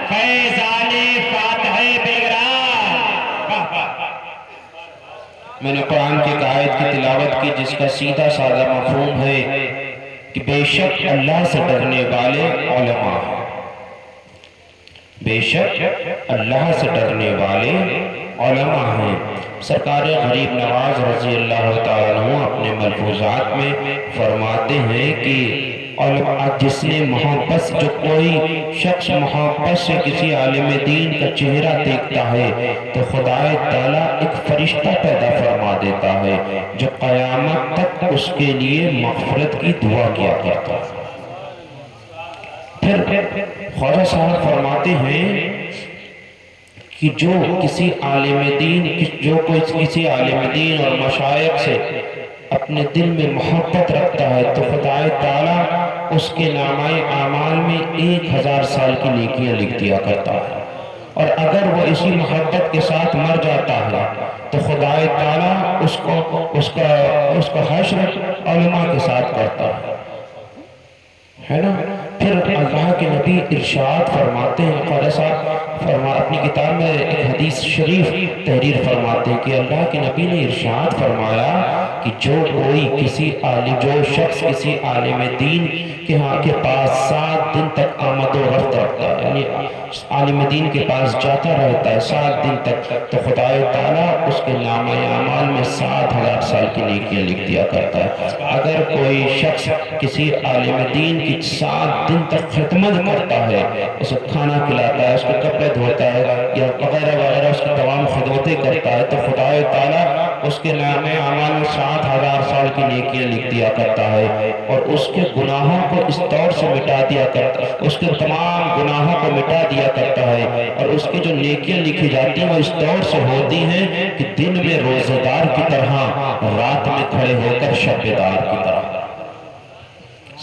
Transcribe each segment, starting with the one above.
فیضان فاتح بگرام۔ میں نے قرآن کی ایک آیت کی تلاوت کی جس کا سیدھا سادہ مفہوم ہے کہ بے شک اللہ سے ڈرنے والے علماء ہیں، بے شک اللہ سے ڈرنے والے علماء ہیں۔ سرکار غریب نواز رضی اللہ تعالیٰ عنہ اپنے ملفوظات میں فرماتے ہیں کہ علماء جس نے محبت، جو کوئی شخص محبت سے کسی عالم دین کا چہرہ دیکھتا ہے تو خدا تعالیٰ ایک فرشتہ پیدا فرما دیتا ہے جو قیامت تک اس کے لیے مغفرت کی دعا کیا کرتا ہے۔ پھر خواجہ صاحب فرماتے ہیں کہ جو کسی عالم دین، جو کوئی کسی عالم دین اور مشائخ سے اپنے دل میں محبت رکھتا ہے تو خدا تعالیٰ اس کے نامہ اعمال میں 1000 سال کی نیکیاں لکھ دیا کرتا ہے، اور اگر وہ اسی محبت کے ساتھ مر جاتا ہے تو خدا تعالیٰ اس کا حشر علماء کے ساتھ کرتا ہے نا۔ پھر اللہ کے نبی ارشاد فرماتے ہیں، خواجہ صاحب اپنی کتاب میں ایک حدیث شریف تحریر فرماتے ہیں کہ اللہ کے نبی نے ارشاد فرمایا کہ جو شخص کسی عالم دین کے پاس 7 دن تک آمد و رفت رکھتا ہے، یعنی عالم دین کے پاس جاتا رہتا ہے 7 دن تک، تو خدا تعالیٰ اس کے نامہ اعمال میں 7000 سال کی نیکیاں لکھ دیا کرتا ہے۔ اگر کوئی شخص کسی عالم دین کی 7 دن تک خدمت کرتا ہے، اسے کھانا کھلاتا ہے، اس کے کپڑے دھوتا ہے یا وغیرہ وغیرہ اس کی تمام خدمتیں کرتا ہے، تو خدا تعالیٰ اس کے نامہ اعمال میں 7000 سال کی نیکیاں لکھ دیا کرتا ہے، اور اس کے گناہوں کو اس طور سے مٹا دیا کرتا ہے، اس کے تمام گناہوں کو مٹا دیا کرتا ہے، اور اس کی جو نیکیاں لکھی جاتی ہیں وہ اس طور سے ہوتی ہیں کہ دن میں روزہ دار کی طرح، رات میں کھڑے ہو کر شب بیدار کی طرح۔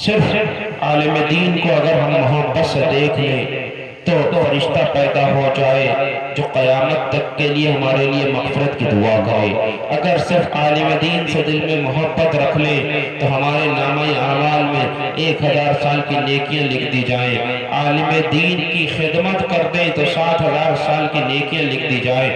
صرف عالم دین کو اگر ہم محبت سے دیکھ لیں تو فرشتہ پیدا ہو جائے جو قیامت تک کے لیے ہمارے لیے مغفرت کی دعا کرے۔ اگر صرف عالم دین سے دل میں محبت رکھ لیں تو ہمارے نامہ اعمال میں 1000 سال کی نیکیاں لکھ دی جائیں۔ عالم دین کی خدمت کر دیں تو 7000 سال کی نیکیاں لکھ دی جائیں۔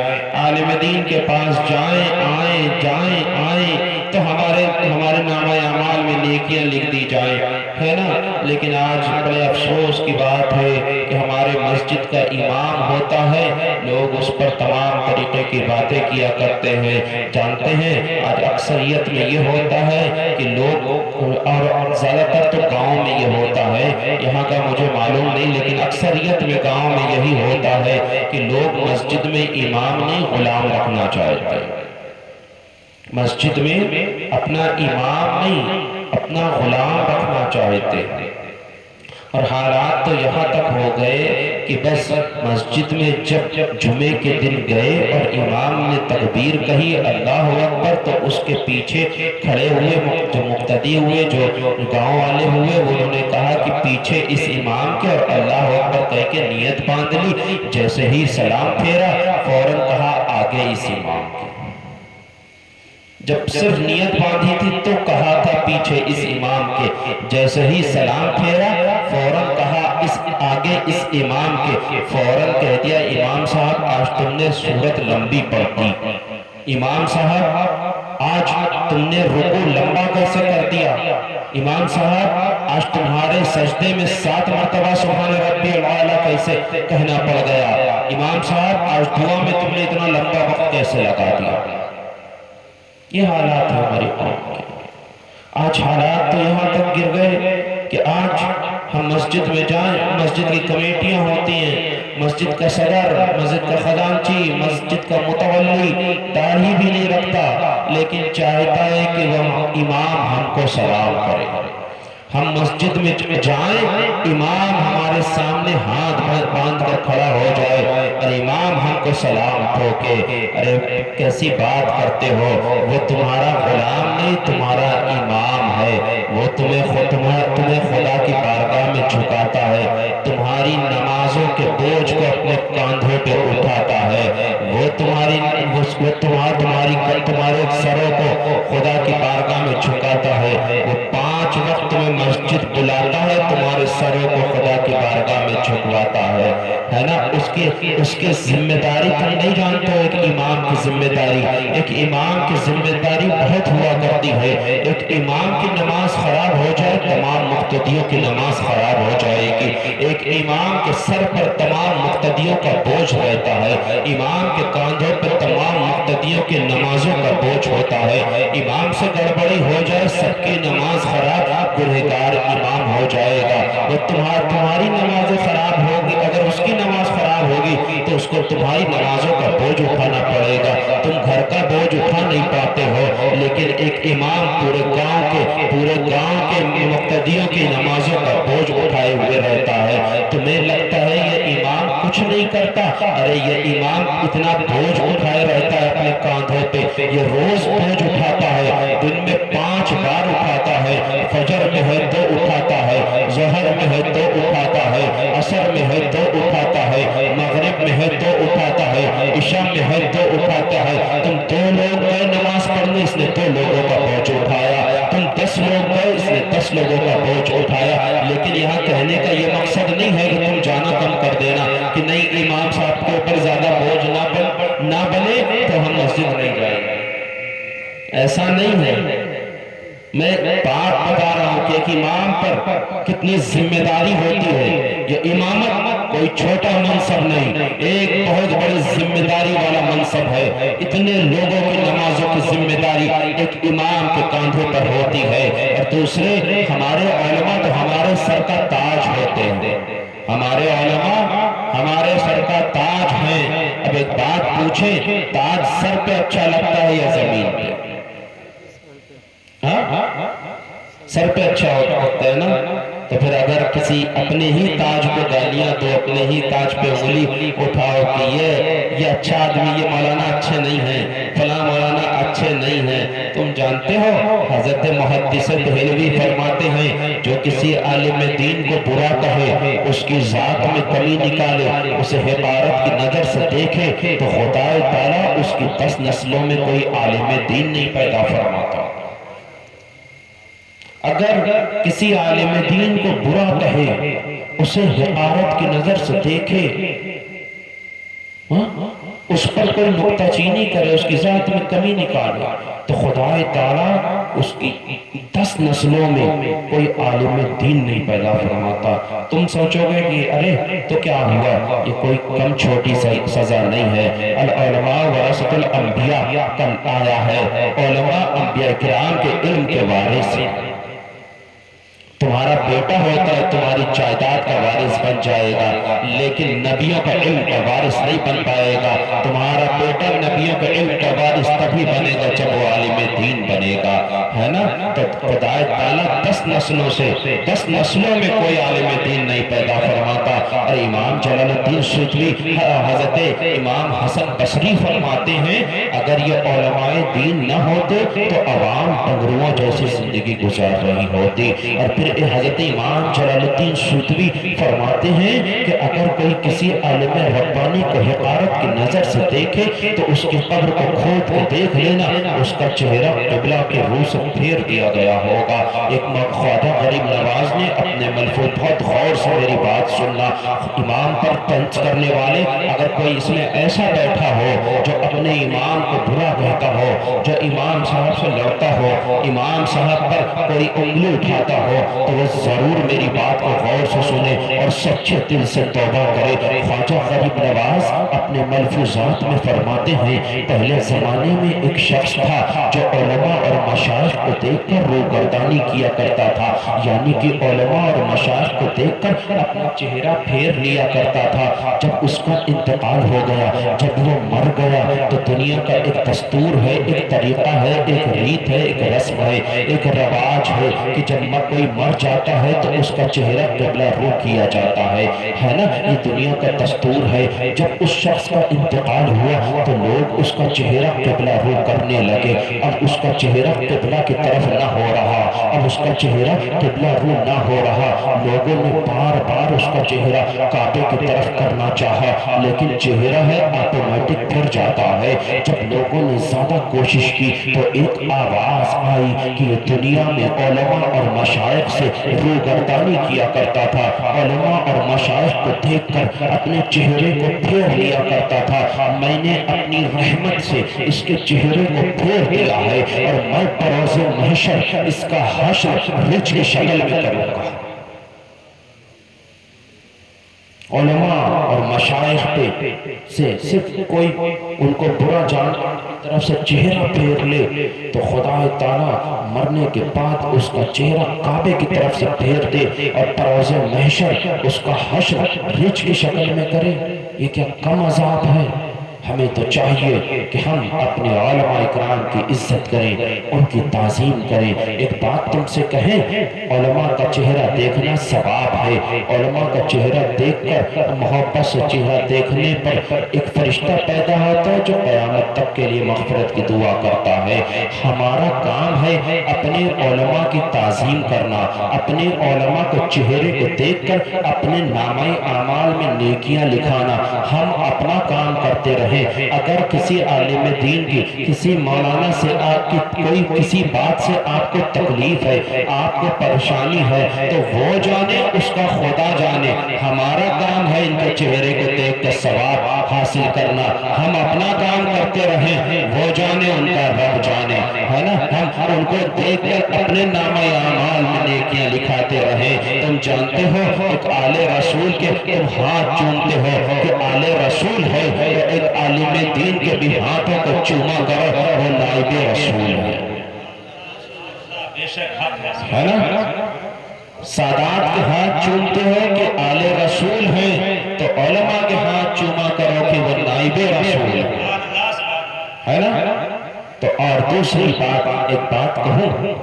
عالم دین کے پاس جائیں آئیں تو ہمارے نامہ اعمال میں نیکیاں لکھ دی جائیں، ہے نا۔ لیکن آج بڑے افسوس کی بات ہے کہ ہمارے مسجد کا امام ہوتا ہے، لوگ اس پر تمام طریقے کی باتیں کیا کرتے ہیں۔ جانتے ہیں آج اکثریت میں یہ ہوتا ہے کہ لوگ، اور زیادہ تر تو گاؤں میں یہ ہوتا ہے، یہاں کا مجھے معلوم نہیں، لیکن اکثریت میں گاؤں میں یہی ہوتا ہے کہ لوگ مسجد میں امام نہیں غلام رکھنا چاہتے ہیں، مسجد میں اپنا امام نہیں اپنا غلام رکھنا چاہتے ہیں۔ اور حالات تو یہاں تک ہو گئے کہ بس مسجد میں جب جمعے کے دن گئے اور امام نے تکبیر کہی اللہ اکبر، تو اس کے پیچھے کھڑے ہوئے جو مقتدی ہوئے، جو گاؤں والے ہوئے، انہوں نے کہا کہ پیچھے اس امام کے، اور اللہ اکبر کہہ کے نیت باندھ لی، جیسے ہی سلام پھیرا فوراً کہا آگے اس امام کے۔ جب صرف نیت باندھی تھی تو کہا تھا پیچھے اس امام کے، جیسے ہی سلام پھیرا فوراً کہا آگے اس امام کے، فوراً کہہ دیا امام صاحب آج تم نے سورت لمبی پڑھ دی، امام صاحب آج تم نے رکوع لمبا کیسے کر دیا، امام صاحب آج تمہارے سجدے میں 7 مرتبہ سبحان ربی الاعلیٰ کیسے کہنا پڑ گیا، امام صاحب آج دعا میں تم نے اتنا لمبا وقت کیسے لگا دیا۔ یہ حالات ہیں ہماری قوم کے۔ آج حالات تو یہاں تک گر گئے کہ آج ہم مسجد میں جائیں، مسجد کی کمیٹیاں ہوتی ہیں، مسجد کا صدر، مسجد کا خزانچی، مسجد کا متولی داڑھی بھی نہیں رکھتا، لیکن چاہتا ہے کہ وہ امام ہم کو سلام کرے۔ ہم مسجد میں جائیں، امام ہمارے سامنے ہاتھ باندھ کر کھڑا ہو جائے اور امام ہم کو سلام ٹھوکے۔ ارے کیسی بات کرتے ہو، وہ تمہارا غلام نہیں تمہارا امام ہے، وہ تمہیں خدا کی بارگاہ میں جھکاتا ہے، تمہاری نمازوں کے بوجھ کو اپنے کاندھوں پہ اٹھاتا ہے، وہ تمہارے سروں کو خدا کی بارگاہ میں جھکاتا ہے، وہ 5 وقت میں مسجد بلاتا ہے، تمہارے سروں کو خدا کی بارگاہ میں جھکواتا ہے ہے نا، اس کے ذمہ داری تم نہیں جانتے ہو. ایک امام کی ذمہ داری، ایک امام کی ذمہ داری بہت ہوا کرتی ہے. ایک امام کی نماز خراب ہو جائے تمام مقتدیوں کی نماز خراب ہو جائے گی. ایک امام کے سر پر تمام مقتدیوں کا بوجھ رہتا ہے. امام کے کاندھوں پر تمام مقتدیوں کی نمازوں کا بوجھ ہوتا ہے. امام سے گڑبڑی ہو جائے سب کی نماز خراب، گنہگار امام ہو جائے گا. وہ تمہاری نماز خراب ہوگی، اگر اس کی نماز خراب ہوگی تو اس کو تمہاری نمازوں کا بوجھ اٹھانا پڑے گا. تم گھر کا بوجھ اٹھا نہیں پاتے ہو، لیکن ایک امام پورے گاؤں کے مقتدیوں کی نمازوں کا بوجھ اٹھائے ہوئے رہتا ہے. تمہیں لگتا ہے یہ امام کچھ نہیں کرتا، ارے یہ امام اتنا بوجھ اٹھائے رہتا ہے اپنے کاندھوں پہ. یہ روز بوجھ اٹھاتا ہے، دن میں 5 بار اٹھاتا ہے. فجر میں ہے تو اٹھاتا ہے، ظہر میں ہے تو اٹھاتا ہے، عصر میں ہے تو اٹھاتا ہے، مغرب میں ہے تو اٹھاتا ہے، عشاء میں ہے تو اٹھاتا ہے. تم 2 لوگ گئے نماز پڑھنے، اس نے 2 لوگوں کا بوجھ اٹھایا. تم 10 لوگ گئے، اس نے 10 لوگوں کا بوجھ اٹھایا. لیکن یہاں کہنے کا یہ مقصد نہیں ہے کہ تم جانا کم کر دینا کہ نہیں امام صاحب کے اوپر زیادہ بوجھ نہ بنے تو ہم مسجد نہیں جائیں گے. ایسا نہیں ہے. میں بات بتا رہا ہوں کہ ایک امام پر کتنی ذمہ داری ہوتی ہے. یہ امامت کوئی چھوٹا منصب نہیں، ایک بہت بڑی ذمہ داری والا منصب ہے. اتنے لوگوں کی نمازوں کی ذمہ داری ایک امام کے کاندھوں پر ہوتی ہے. اور دوسرے ہمارے علماء تو ہمارے سر کا تاج ہوتے ہیں. ہمارے علماء ہمارے سر کا تاج ہیں. اب ایک بات پوچھیں، تاج سر پہ اچھا لگتا ہے یا زمین پہ؟ سر پہ اچھا ہوتا ہے نا. تو پھر اگر کسی اپنے ہی تاج کو گالیاں دو، اپنے ہی تاج پہ انگلی اٹھاؤ کہ یہ اچھا آدمی، یہ مولانا اچھے نہیں ہیں، فلاں مولانا اچھے نہیں ہیں. تم جانتے ہو حضرت محدث دہلوی فرماتے ہیں جو کسی عالم دین کو برا کہے، اس کی ذات میں کمی نکالے، اسے حقارت کی نظر سے دیکھے تو خدا تعالیٰ اس کی 10 نسلوں میں کوئی عالم دین نہیں پیدا فرماتا. اگر کسی عالم دین کو برا کہے، اسے حقارت کی نظر سے دیکھے، اس پر کوئی نکتہ چینی کرے، اس کی ذات میں کمی نکالے، تو خدا تعالیٰ اس کی 10 نسلوں میں کوئی عالم دین نہیں پیدا فرماتا. تم سوچو گے کہ ارے تو کیا ہوا، یہ کوئی کم چھوٹی سزا نہیں ہے. العلماء ورثۃ الانبیاء کل آیا ہے. علماء انبیاء کرام کے علم کے وارث ہیں. تمہارا بیٹا ہوتا ہے تمہاری جائیداد کا وارث بن جائے گا، لیکن نبیوں کا علم کا وارث نہیں بن پائے گا. تمہارا بیٹا نبیوں کا علم کا وارث تبھی بنے گا جب وہ عالم دین بنے گا، ہے نا. تو خدا تعالیٰ 10 نسلوں سے 10 نسلوں میں کوئی عالم دین نہیں پیدا فرماتا. اور امام جلال الدین سیوطی حضرت امام حسن بصری فرماتے ہیں اگر یہ علماء دین نہ ہوتے تو عوام ڈنگروؤں جیسی زندگی گزار رہی ہوتی. اور پھر حضرت امام جلال الدین سیوطی فرماتے ہیں کہ اگر کوئی کسی عالم ربانی کو حقارت کی نظر سے دیکھے تو اس کی قبر کو کھود کے دیکھ لینا، اس کا چہرہ قبلہ کے روح سے پھیر دیا گیا ہوگا. ایک خواجہ غریب نواز نے اپنے ملفوظ، بہت غور سے میری بات سننا، امام پر طنز کرنے والے اگر کوئی اس میں ایسا بیٹھا ہو جو اپنے امام کو برا کہتا ہو، جو امام صاحب سے لڑتا ہو، امام صاحب پر کوئی انگلی اٹھاتا ہو، تو وہ ضرور میری بات کو غور سے سنے اور سچے دل سے توبہ کرے. خواجہ غریب نواز اپنے ملفوظات میں فرماتے ہیں پہلے زمانے میں ایک شخص تھا جو علماء اور مشائخ کو دیکھ کر روگردانی کیا کرتا تھا، یعنی کہ علماء اور مشائخ کو دیکھ کر اپنا چہرہ پھیر لیا کرتا تھا. جب اس کا انتقال ہو گیا، جب وہ مر گیا، تو دنیا کا ایک دستور ہے، ایک طریقہ ہے، ایک ریت ہے، ایک رسم ہے، ایک رواج ہے کہ جب کوئی مر جاتا ہے تو اس کا چہرہ قبلہ رو کیا جاتا ہے نا. یہ دنیا کا دستور ہے. جب اس شخص کا انتقال ہوا تو لوگ اس کا چہرہ قبلہ رو کرنے لگے. اب اس کا چہرہ قبلہ کی طرف نہ ہو رہا، اب اس کا چہرہ قبلہ رو نہ ہو رہا. لوگوں نے بار بار اس کا چہرہ کعبے کی طرف کرنا چاہا، لیکن چہرہ ہے آٹومیٹک پھر جاتا ہے. جب لوگوں نے زیادہ کوشش کی تو ایک آواز آئی کہ یہ دنیا میں علماء اور مشائخ سے روگردانی کیا کرتا تھا، علماء اور مشائخ کو دیکھ کر اپنے چہرے کو پھیر لیا کرتا تھا، میں نے اپنی رحمت سے اس کے چہرے کو پھیر دیا ہے اور میں بروز محشر اس کا حشر رچ کی شکل میں کروں گا۔ علماء اور مشائخ پہ سے صرف کوئی ان کو برا جان طرف سے چہرہ پھیر لے تو خدا تعالیٰ مرنے کے بعد اس کا چہرہ کعبے کی طرف سے پھیر دے اور بروز محشر اس کا حشر رچ کی شکل میں کرے، یہ کیا کم عذاب ہے؟ ہمیں تو چاہیے کہ ہم اپنے علماء اکرام کی عزت کریں، ان کی تعظیم کریں۔ ایک بات تم سے کہیں، علماء کا چہرہ دیکھنا ثواب ہے۔ علماء کا چہرہ دیکھ کر محبت سے چہرہ دیکھنے پر ایک فرشتہ پیدا ہوتا ہے جو قیامت تک کے لیے مغفرت کی دعا کرتا ہے۔ ہمارا کام ہے اپنے علماء کی تعظیم کرنا، اپنے علماء کو چہرے کو دیکھ کر اپنے نامہ اعمال میں نیکیاں لکھانا۔ ہم اپنا کام کرتے رہیں۔ اگر کسی عالم دین کی، کسی مولانا سے آپ کی کوئی کسی بات سے آپ کو تکلیف ہے، آپ کو پریشانی ہے، تو وہ جانے، اس کا خدا جانے۔ ہمارا کام ہے ان کے چہرے کو دیکھ کر ثواب حاصل کرنا۔ ہم اپنا کام کرتے رہیں، وہ جانے، ان کا رب جانے، ہے نا؟ ہم ان کو دیکھ کر اپنے نامہ اعمال میں نیکیاں لکھاتے رہیں۔ تم جانتے ہو ایک آل رسول کے تم ہاتھ چومتے ہو کہ آل رسول ہے، ایک عالم دین کے بھی ہاتھوں کو چوما کرو، وہ نائب رسول ہے نا؟ سادات کے ہاتھ چومتے ہو کہ آل رسول ہیں، تو علماء کے ہاتھ چوما کرو کہ وہ نائب رسول ہے نا؟ تو اور دوسری بات، ایک بات کہوں،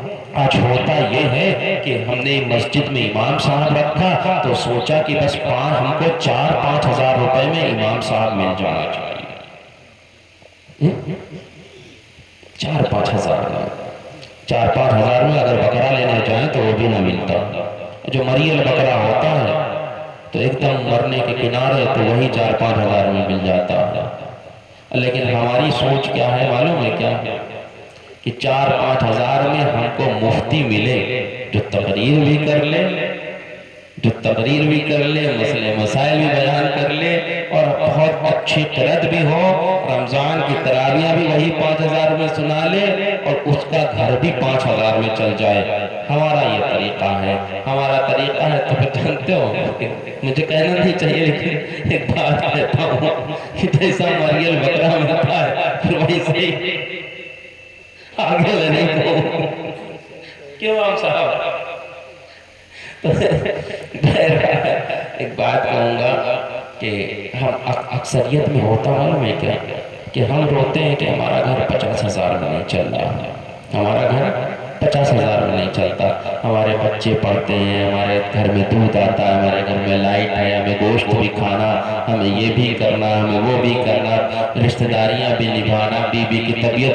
آج ہوتا یہ ہے کہ ہم نے مسجد میں امام صاحب رکھا تو سوچا کہ بس ہم کو 4-5 ہزار روپے میں امام صاحب مل جانا چاہیے۔ 4-5 ہزار میں 4-5 ہزار میں اگر بکرا لینے جائیں تو وہ بھی نہ ملتا۔ جو مریل بکرا ہوتا ہے تو ایک دم مرنے کے کنارے، تو وہی 4-5 ہزار میں مل جاتا ہے۔ لیکن ہماری سوچ کیا ہے معلوم ہے کیا؟ کہ 4-5 ہزار میں ہم کو مفتی ملے جو تقریر بھی کر لے، مسئلے مسائل بھی بیان کر لے، اور بہت اچھی قرأت بھی ہو، رمضان کی تراویح بھی وہی 5 ہزار میں سنا لے، اور اس کا گھر بھی 5 ہزار میں چل جائے۔ ہمارا یہ طریقہ ہے، تو پھر جانتے ہو، مجھے کہنا نہیں چاہیے لیکن ایک بات کہتا ہوں کہ جیسا مریل بکرا ملتا ہے پھر وہی سے آگے میں نہیں کہوں، کیوں آپ صاحب؟ ایک بات کہوں گا کہ ہم اکثریت میں ہوتا معلوم ہے کیا، کہ ہم روتے ہیں کہ ہمارا گھر 50 ہزار میں نہیں چل رہا، ہمارا گھر 50 ہزار میں نہیں چلتا، ہمارے بچے پڑھتے ہیں، ہمارے گھر میں دودھ آتا ہے، ہمارے گھر میں لائٹ ہے، ہمیں گوشت بھی کھانا، ہمیں یہ بھی کرنا، ہمیں وہ بھی کرنا، رشتہ داریاں بھی نبھانا، بیوی کی طبیعت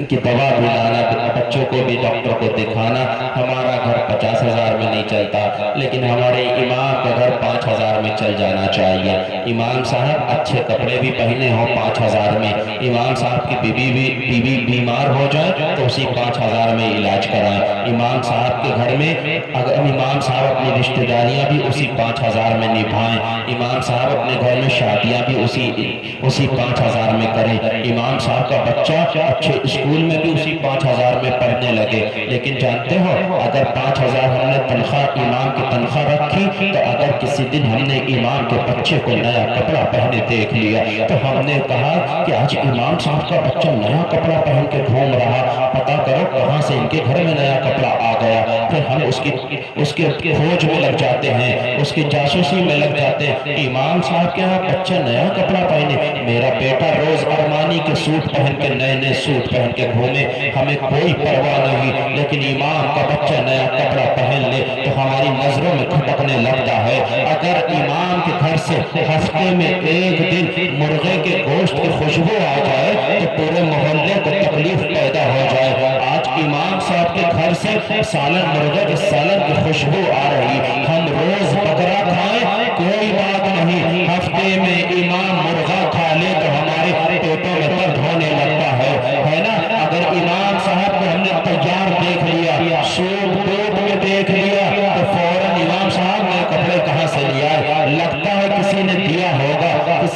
کی دوا بھی لانا، بچوں کو بھی ڈاکٹر کو دکھانا۔ ہمارا گھر 50 ہزار میں نہیں چلتا، لیکن ہمارے امام کا گھر 5 ہزار میں چل جانا چاہیے۔ امام صاحب اچھے کپڑے بھی پہنے ہوں 5 ہزار میں، امام صاحب کی بیوی بیمار ہو جائے تو اسی 5 ہزار میں علاج کرائیں۔ امام صاحب کے گھر میں اگر امام صاحب اپنی رشتہ داریاں بھی اسی 5 ہزار میں نبھائیں، امام صاحب اپنے گھر میں شادیاں بھی اسی 5 ہزار میں کریں، امام صاحب کا بچہ اچھے اسکول میں بھی اسی 5 ہزار میں پڑھنے لگے۔ لیکن جانتے ہو اگر 5 ہزار ہم نے تنخواہ امام کی تنخواہ رکھی، تو اگر کسی دن ہم نے امام کے بچے کو نیا کپڑا پہنے دیکھ لیا تو ہم نے کہا کہ آج امام صاحب کا بچہ نیا کپڑا پہن کے گھوم رہا، پتہ کرو کہاں سے ان کے گھر میں نیا کپڑا آ گیا۔ پھر ہم اس کے کھوج میں لگ جاتے ہیں، اس کی جاسوسی میں لگ جاتے ہیں، امام صاحب کے ہاں بچہ نیا کپڑا پہنے، میرا بیٹا روز ارمانی کے سوٹ پہن کے نئے سوٹ پہن کے گھومے، ہمیں کوئی پرواہ نہیں، لیکن امام کا بچہ نیا کپڑا پہن لے تو ہماری نظروں میں کھٹکنے لگتا ہے۔ اگر امام کے گھر سے ہفتے میں ایک دن مرغے کے گوشت کی خوشبو آ جائے تو پورے محلے کو تکلیف پیدا ہو جائے۔ آج امام صاحب کے گھر سے سالن مرغے کے سالن کی خوشبو آ رہی، ہم روز بکرا کھائیں کوئی بات نہیں، ہفتے میں امام مرغا کھا لے تو ہمارے پیٹوں میں درد ہونے لگتا ہے نا؟ اگر امام صاحب کو ہم نے تیار دیکھ لیا، سوٹ بوٹ میں دیکھ لیا، تو فوراً امام صاحب نے کپڑے کہاں سے لیا؟ لگتا ہے کسی نے دیا ہوگا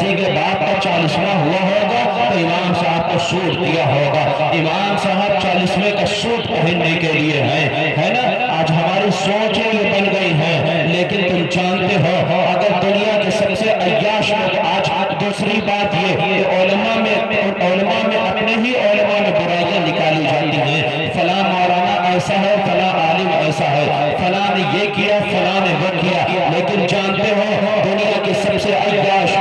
کسی کے باپ کا 40واں ہوا ہوگا تو امام صاحب کو سوٹ دیا ہوگا. امام صاحب 40ویں کا سوٹ پہننے کے لیے ہیں, ہے نا. آج ہماری سوچیں یہ بن گئی ہیں, لیکن تم جانتے ہو اگر دنیا کے سب سے عیاش لوگ, آج دوسری بات یہ کہ علماء میں اپنے ہی علماء میں برائیاں نکالی جاتی ہیں. فلاں مولانا ایسا ہے, فلاں عالم ایسا ہے, فلاں نے یہ کیا, فلاں نے وہ کیا. لیکن جانتے ہو دنیا کے سب سے عیاش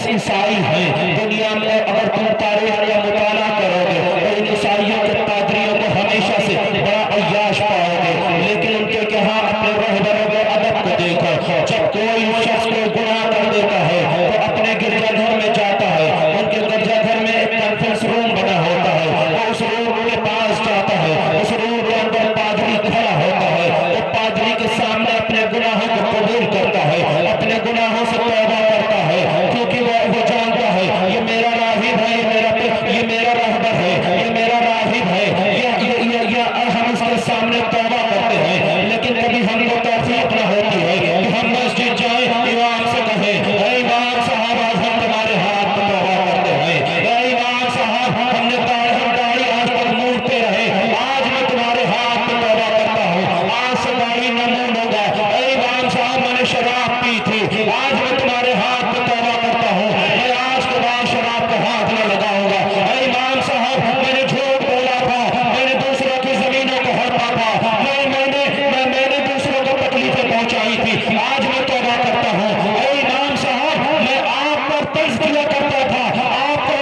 عیسائی ہیں. دنیا میں اگر تم تاریخ یا مطالعہ کرو گے تو ان عیسائیوں کے پادریوں کو ہمیشہ سے بڑا عیاش پاؤ گے. لیکن ان کے کہاں اپنے رہبروں کے ادب کو دیکھو. جب کوئی شخص کوئی گناہ کر دیتا ہے تو اپنے گرجا گھر میں جاتا ہے. ان کے گرجا گھر میں ایک کانفرنس روم بنا ہوتا ہے. وہ اس روم کے پاس جاتا ہے. اس روم کے اندر پادری کھڑا ہوتا ہے. وہ پادری کے سامنے اپنے گناہوں کو قبول کرتا ہے, اپنے گناہوں سے توبہ کرتا ہے, کیونکہ وہ جانتا ہے یہ میرا راہب ہے, یہ میرا رہبر ہے, یہ میرا راہب ہے. ہم اس کے سامنے توبہ کرتے ہیں. لیکن کبھی ہم کو توفیق نہ ہوتی ہے کہ ہم مسجد جائیں, امام سے کہیں اے امام صاحب آج ہم تمہارے ہاتھ میں توبہ کرتے ہیں, اے امام صاحب ہم نے داڑھی آج تک مونڈتے رہے, آج میں تمہارے ہاتھ میں توبہ کرتا ہوں, آج سے داڑھی نہ مونڈوں گا. اے امام صاحب میں نے شراب پی تھی, آج میں تمہارے ہاتھ میں توبہ کرتا ہوں, میں آج کے بعد شراب کو ہاتھ نہ لگاؤں گا. اے امام صاحب میں نے جھوٹ بولا تھا, میں نے دوسروں کی زمینوں کو ہڑپا تھا, میں نے دوسروں کو تکلیفیں پہنچائی تھی, آج میں توبہ کرتا ہوں. اے امام صاحب میں آپ پر طنز کیا کرتا تھا, آپ کے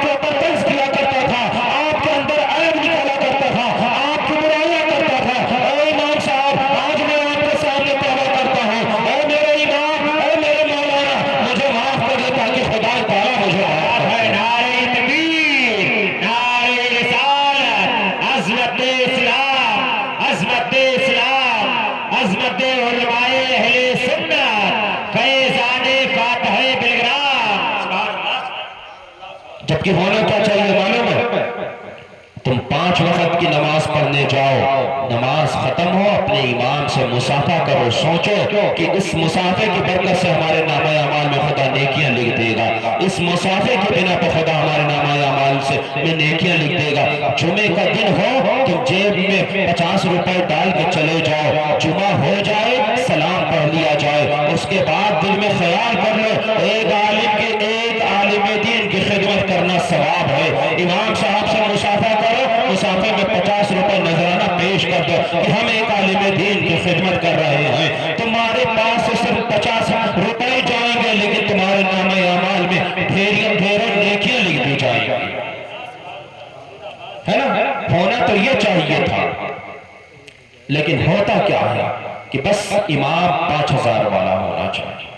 اوپر طنز کیا کرتا تھا, آپ کے اندر عیب نکالا کرتا تھا, آپ کی برائیاں کرتا تھا. اے امام صاحب آج میں آپ کے سامنے توبہ کرتا ہوں. اے میرے امام, اے میرے مولانا مجھے معاف کر دے تاکہ خدا تعالیٰ مجھے معاف کر دے. نعرہ تکبیر, نعرہ رسالت, عظمت اسلام, عظمت اسلام, عظمت علماء اہل سنت, فیضان فاتح بلگرام. سبحان اللہ. جبکہ ہونا کیا چاہیے معلوم ہے؟ تم 5 وقت کی نماز پڑھنے جاؤ, نماز ختم ہو اپنے امام سے مصافحہ کرو. سوچو کہ اس مصافحے کی برکت سے ہمارے نامہ اعمال میں خدا نیکیاں لکھ دے گا, اس مصافحے کی بنا پہ خدا ہمارے نامہ اعمال میں نیکیاں لکھ دے گا. جمعے کا دن ہو تو جیب میں 50 روپے ڈال کے چلے جاؤ, جمعہ ہو جائے سلام پڑھ لیا جائے, اس کے بعد دل میں خیال کر لو ایک عالم دین کی خدمت کرنا ثواب ہے. امام صاحب سے مصافحہ کرو, مصافحے میں 50 روپے نذرانہ پیش کر دو کہ ہم ایک عالم دین کی خدمت کر رہے ہیں. تمہارے پاس سے صرف 50 روپے جائیں گے, لیکن تمہارے نامہ اعمال میں ڈھیروں نیکیاں لکھ دی جائیں گی. ہے نا, ہونا تو یہ چاہیے تھا, لیکن ہوتا کیا ہے کہ بس امام 5000 والا ہونا چاہیے.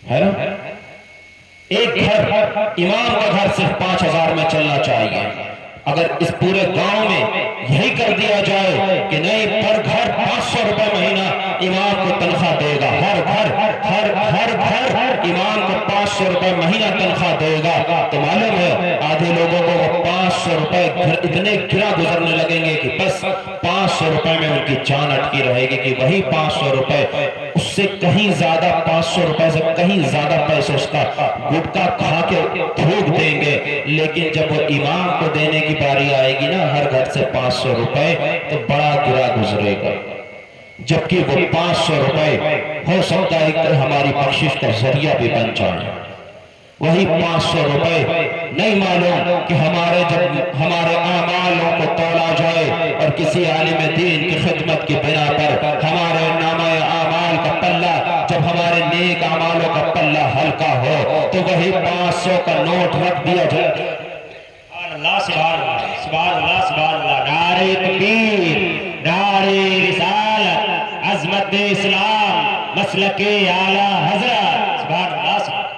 ہے نا, ایک گھر, امام کا گھر صرف 5000 میں چلنا چاہیے. اگر اس پورے گاؤں میں یہی کر دیا جائے کہ نہیں پر گھر 500 روپے مہینہ امام کو تنخواہ دے گا, ہر گھر امام کو 500 روپے مہینہ تنخواہ دے گا, تو معلوم ہے آدھے لوگوں کو وہ 500 روپے اتنے گرا گزرنے لگیں گے کہ بس 500 روپے میں ان کی جان اٹکی رہے گی کہ وہی 500 روپے اس سے کہیں زیادہ, 500 روپے سے کہیں زیادہ پیسے اس کا گٹکا کھا کے پھونک دیں گے. لیکن جب وہ امام کو دینے کی باری آئے گی نا ہر گھر سے 500 روپے, تو بڑا گرا گزرے گا. جبکہ وہ 500 روپے ہو سکتا ہے کہ ہماری بخشش کا ذریعہ بھی بن جائے. وہی 500 روپے نہیں معلوم کہ جب ہمارے اعمالوں کو تولا جائے اور کسی عالم دین کی خدمت کی بنا پر ہمارے نامہ اعمال کا پلہ, جب ہمارے نیک اعمالوں کا پلہ ہلکا ہو تو وہی 500 کا نوٹ رکھ دیا جائے. سبحان اللہ, سبحان اللہ, سبحان اللہ, سبحان اللہ. نعرہ تکبیر, نعرہ رسالت, عظمت اسلام, مسلک اعلیٰ حضرت. سبحان اللہ, سبحان اللہ.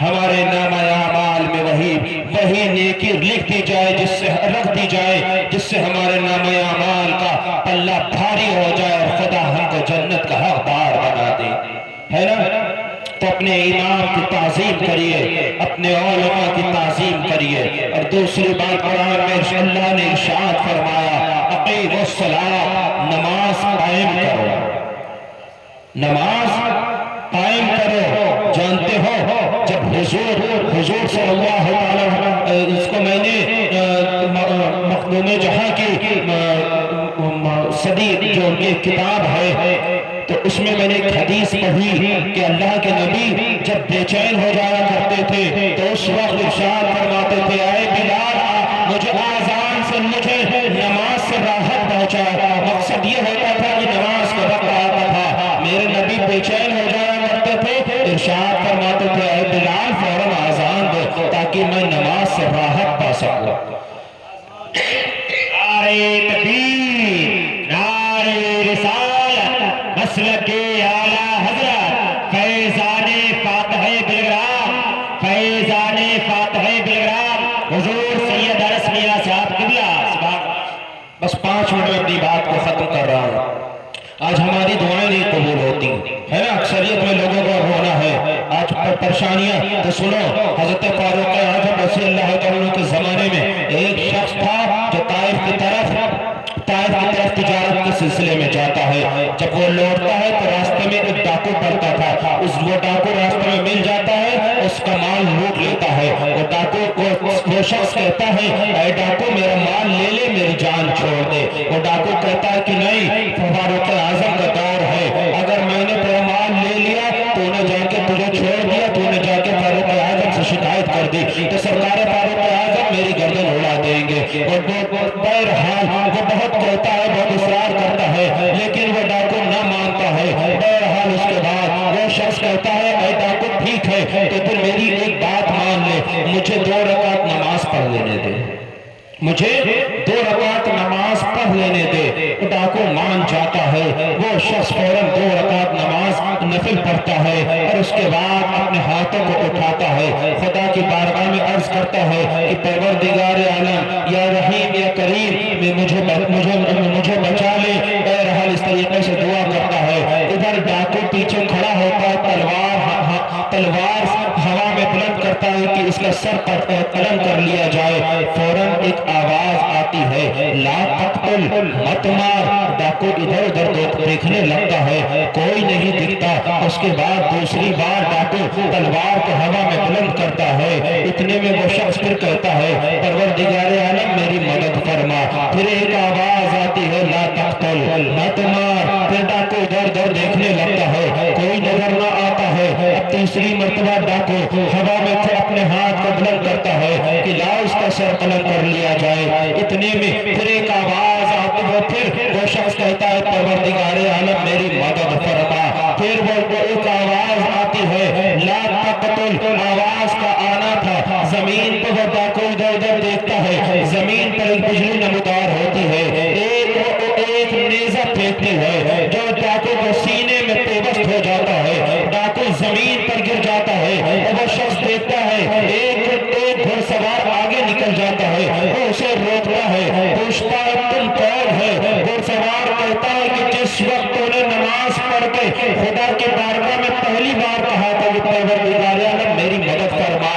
ہمارے نامہ اعمال میں وہی نیکی لکھ دی جائے, جس سے رکھ دی جائے, جس سے ہمارے نامہ اعمال کا پلہ بھاری ہو جائے اور خدا ہم کو جنت کا حقدار بنا دے. ہے نا, تو اپنے امام کی تعظیم کریے, اپنے علماء کی تعظیم کریے. اور دوسری بات قرآن میں اللہ نے ارشاد فرمایا اقیموا الصلاۃ, نماز قائم کرو, نماز قائم کرو. جانتے ہو مقصدی جو ان کی کتاب ہے، تو اس میں نے ایک حدیث پڑھی کہ اللہ کے نبی جب بے چین ہو جایا کرتے تھے تو اس وقت ارشاد فرماتے تھے، اے بلال مجھے آذان سے مجھے نماز سے راحت پہنچا۔ مقصد یہ ہوتا تھا کہ نماز کا وقت آتا تھا، میرے نبی بے چین ہو جایا کرتے تھے، ارشاد فرماتے تھے اے بلال فوراً آذان دو تاکہ میں نماز سے راحت پا سکوں۔ نعرہ تکبیر، نعرہ رسالت، مسلک اعلیٰ حضرت فیضان فاتح بلگرام، فیضان فاتح بلگرام حضور سید عرس میاں صاحب قبلہ۔ بس 5 منٹ میں اپنی بات کو ختم کر رہا ہوں۔ آج ہماری دعائیں نہیں قبول ہوتی ہے نا، اکثریت میں لوگوں کو ہونا ہے آج پریشانیاں۔ تو سنو، حضرت فاروق اعظم رضی اللہ عنہ کے زمانے میں ایک شخص تھا جو طائف کی طرف تجارت کے سلسلے میں جاتا ہے۔ جب وہ لوٹتا ہے تو راستے میں ایک ڈاکو پڑتا تھا، وہ ڈاکو راستے میں مل جاتا ہے، اس کا مال لوٹ لیتا ہے۔ وہ ڈاکو کو وہ شخص کہتا ہے اے ڈاکو میرا مال لے لے، میری جان چھوڑ دے۔ وہ ڈاکو کہتا ہے کہ نہیں، فاروق اعظم کا دور ہے، اگر میں نے تیرا مال لے لیا تو نے جا کے تجھے چھوڑ دیا، تو نے جا کے فاروق اعظم سے شکایت کر دی تو سرکار فاروق اعظم میری گردن اڑا دیں گے۔ بہرحال وہ بہت کہتا ہے، بہت اصرار کرتا ہے، لیکن وہ ڈاکو نہ مانتا ہے۔ بہرحال اس کے بعد وہ شخص کہتا ہے اے ڈاکو ٹھیک ہے تو پھر میری ایک بات مان لے، مجھے 2 رکعت نماز پڑھ لینے دے، مجھے 2 رکعت نماز پڑھ لینے دے۔ ڈاکو مان جاتا ہے، وہ شخص فوراً 2 رکعت نماز نفل پڑھتا ہے اور اس کے بعد اپنے ہاتھوں کو اٹھاتا ہے، خدا کی بارگاہ میں عرض کرتا ہے کہ پروردگار عالم یا رحیم یا کریم مجھے بچا لے۔ بہرحال اس طریقے سے دعا کرتا ہے۔ ادھر ڈاکو پیچھے کھڑا ہوتا ہے، تلوار ہوا میں بلند کرتا ہے کہ اس کا سر قلم کر لیا جائے۔ فوراً ایک آواز آتی ہے، لا تقتل، مت مار۔ ڈاکو ادھر ادھر دیکھنے لگتا ہے، کوئی نہیں دکھتا۔ اس کے بعد دوسری بار ڈاکو تلوار کو ہوا میں بلند کرتا ہے۔ اتنے میں وہ شخص پھر کہتا ہے پروردگار عالم میری مدد فرما۔ پھر ایک آواز آتی ہے، لا تقتل، مت مار۔ پھر ڈاکو ادھر ادھر دیکھنے لگتا ہے، کوئی نظر نہ آتا ہے۔ اب تیسری مرتبہ ڈاکو ہوا میں اپنے ہاتھ کو بلند کرتا ہے کہ لا اس کا سر قلم کر لیا جائے۔ اتنے میں پھر ایک آواز آتی ہے، پھر وہ شخص کہتا ہے پروردگار عالم میری مدد فرما۔ پھر وہ ایک آواز آتی ہے، لا تقتل۔ آواز کا آنا تھا زمین پر، وہ ڈاکو ادھر ادھر دیکھتا ہے، زمین پر ایک بجلی نمودار ہوتی ہے، ایک نیزہ پھینکتی ہے جو ڈاکو کو سینے میں پیوست ہو جاتا ہے۔ ڈاکو زمین پر گر جاتا ہے اور وہ شخص دیکھتا ہے ایک گھڑ سوار آگے نکل جاتا ہے، وہ اسے روکتا ہے، پوچھتا ہے تم کون ہے؟ گھڑ سوار کہتا ہے کہ جس وقت تو نے نماز پڑھ کے خدا کے بارگاہ میں پہلی بار کہا تھا کہ پروردگار عالم میری مدد فرما،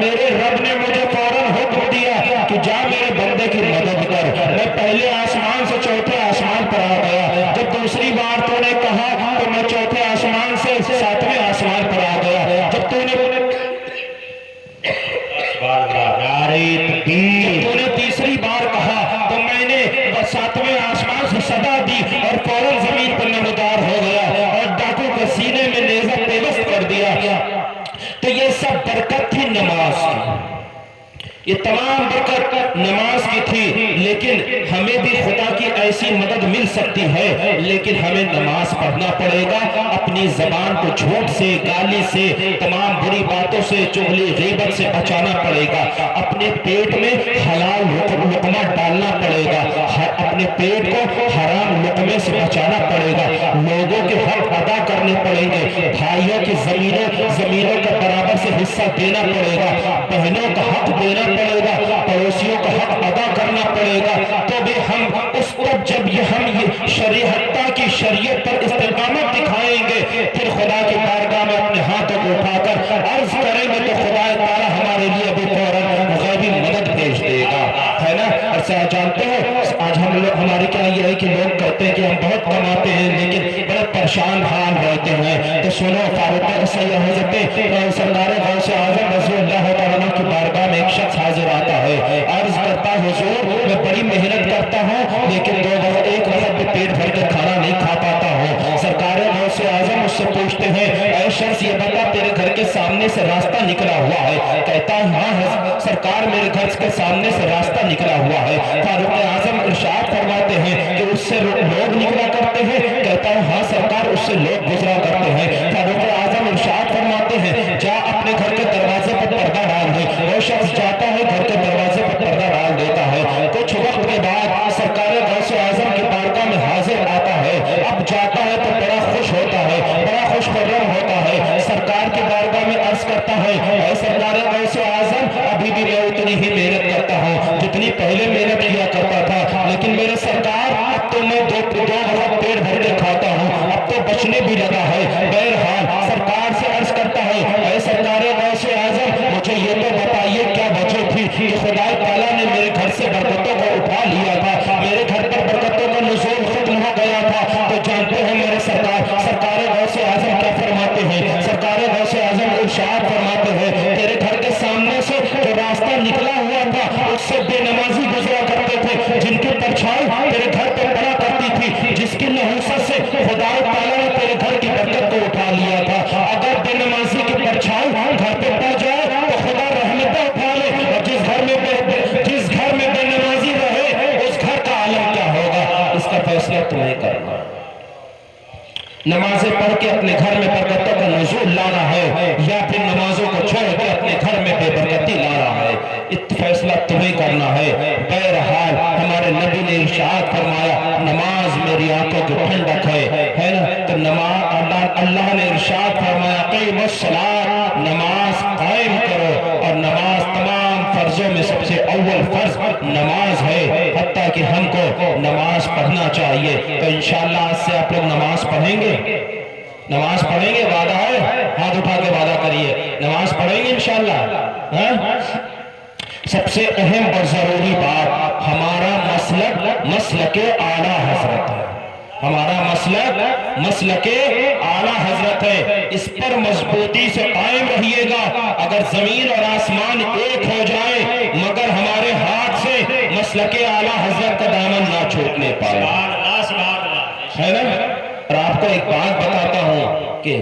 میرے رب نے مجھے فوراً حکم دیا کہ جا میرے بندے کی مدد کر۔ میں پہلے آسمان سے 4تھے آسمان پر آ گیا، جب دوسری بار تو نے کہا تو میں 4تھے آسمان سے 7ویں آسمان پر آ گیا، جب تو نے تیسری بار کہا تو میں نے 7ویں آسمان سے صدا دی اور فوراً زمین پر نمودار ہو گیا اور ڈاکو کے سینے میں نیزہ پیوست کر دیا۔ تو یہ سب برکت تھی نماز کی، یہ تمام برکت نماز کی تھی، لیکن ہمیں بھی خدا کی ایسی مدد مل سکتی ہے، لیکن ہمیں نماز پڑھنا پڑے گا، اپنی زبان کو جھوٹ سے، گالی سے، تمام بری باتوں سے، چغلی غیبت سے بچانا پڑے گا، اپنے پیٹ میں حلال لقمہ ڈالنا پڑے گا، اپنے پیٹ کو حرام لقمے سے بچانا پڑے گا، لوگوں کے حق ادا کرنے پڑیں گے، بھائیوں کی زمینوں کا برابر سے حصہ دینا پڑے گا، بہنوں کا حق دینا پڑے گا، پڑوسیوں کا حق ادا کرنا پڑے گا۔ تو بھی ہم اس وقت جب ہم یہ شریعت کی شریعت پر استقامت دکھائیں گے، پھر خدا کی بارگاہ میں اپنے ہاتھوں کو اٹھا کر عرض کریں گے تو خدا تعالیٰ ہمارے لیے بھی فوراً غیبی مدد بھیج دے گا، ہے نا۔ ایسا جانتے ہو آج ہمارے کیا یہ ہے کہ لوگ کہتے ہیں کہ ہم بہت کماتے ہیں لیکن بڑے پریشان حال رہتے ہیں۔ تو سنو، فاروق حضرت سردار غوث اعظم رضی اللہ تعالیٰ کی بارگاہ میں ایک شخص حاضر آتا ہے، عرض کرتا حضور میں بڑی محنت کرتا ہوں لیکن 2 وقت 1 وقت شخص یہ بتا تیرے گھر کے سامنے سے راستہ نکلا ہوا ہے؟ کہتا ہے ہاں سرکار میرے گھر کے سامنے سے راستہ نکلا ہوا ہے۔ فاروق اعظم ارشاد فرماتے ہیں کہ اس سے لوگ نکلا کرتے ہیں؟ کہتا ہے ہاں سرکار اس سے لوگ گزرا کرتے ہیں۔ فاروق اعظم ارشاد فرماتے ہیں جا اپنے گھر کے دروازے پر پردہ ڈال دے۔ وہ شخص جاتا ہے گھر کے دروازے پر پردہ ڈال دیتا ہے۔ کچھ وقت کے بعد سرکار غوث اعظم کی بارگاہ میں حاضر آتا ہے۔ اب جاتا ہے تو بڑا خوش ہوتا ہے، بڑا خوش خرم ہوتا ہے۔ سرکار کی بارگاہ میں عرض کرتا ہے اے سرکار غوث اعظم ابھی بھی میں اتنی ہی محنت کرتا ہوں جتنی پہلے محنت کیا کرتا تھا، لیکن میرے سرکار اب تو میں دو وقت پیٹ بھر کے کھاتا ہوں، اب تو بچنے بھی لگا ہے۔ بہرحال سرکار سے عرض کرتا ہے اے سرکار غوث اعظم مجھے یہ تو بتائیے کیا وجہ تھی کہ خدا تعالیٰ نے میرے گھر سے برکتوں کو اٹھا لیا تھا، میرے گھر پر برکتوں کا نزول ختم ہو گیا تھا؟ تو جانتے ہیں میرے سرکار غوث اعظم کیا فرماتے ہیں؟ سرکار غوث اعظم ارشاد فرماتے ہیں تیرے گھر کے سامنے سے جو راستہ نکلا ہوا تھا اس سے بے نمازی گزرا کرتے تھے، جن کی پرچھائی تیرے گھر پہ پڑا کرتی تھی، جس کی نحوست سے خدا تعالیٰ نے تیرے گھر کی برکت کو اٹھا لیا تھا۔ اگر بے نمازی کی پرچھائی گھر پہ پڑ جائے تو خدا رحمتیں اٹھا لے، اور جس گھر میں بے نمازی رہے اس گھر کا عالم کیا ہوگا؟ اس کا فیصلہ تمہیں کرنا ہے۔ نمازیں پڑھ کے اپنے گھر میں برکتوں کا نزول لانا ہے یا پھر نمازوں کو چھوڑ کے اپنے گھر میں بے برکتی لانا ہے، فیصلہ تمہیں کرنا ہے۔ بہرحال ہمارے نبی نے ارشاد فرمایا نماز میری آنکھوں کی ٹھنڈک ہے نا، تو نماز اللہ نے ارشاد فرمایا قیم الصلاۃ، نماز قائم کرو، اور نماز تمام فرضوں میں سب سے اول فرض نماز ہے، حتیٰ کہ ہم کو نماز پڑھنا چاہیے۔ تو انشاءاللہ آج سے آپ لوگ نماز پڑھیں گے، نماز پڑھیں گے، وعدہ ہے؟ ہاتھ اٹھا کے وعدہ کریے نماز پڑھیں گے انشاءاللہ۔ سب سے اہم اور ضروری بات ہمارا مسلک اعلیٰ حضرت ہے، ہمارا مسلک اعلیٰ حضرت ہے، اس پر مضبوطی سے قائم رہیے گا۔ اگر زمین اور آسمان ایک ہو جائے مگر ہمارے ہاتھ سے مسلک اعلیٰ حضرت کا دامن نہ چھوٹنے پائے، ہے نا؟ اور آپ کو ایک بات بتاتا ہوں کہ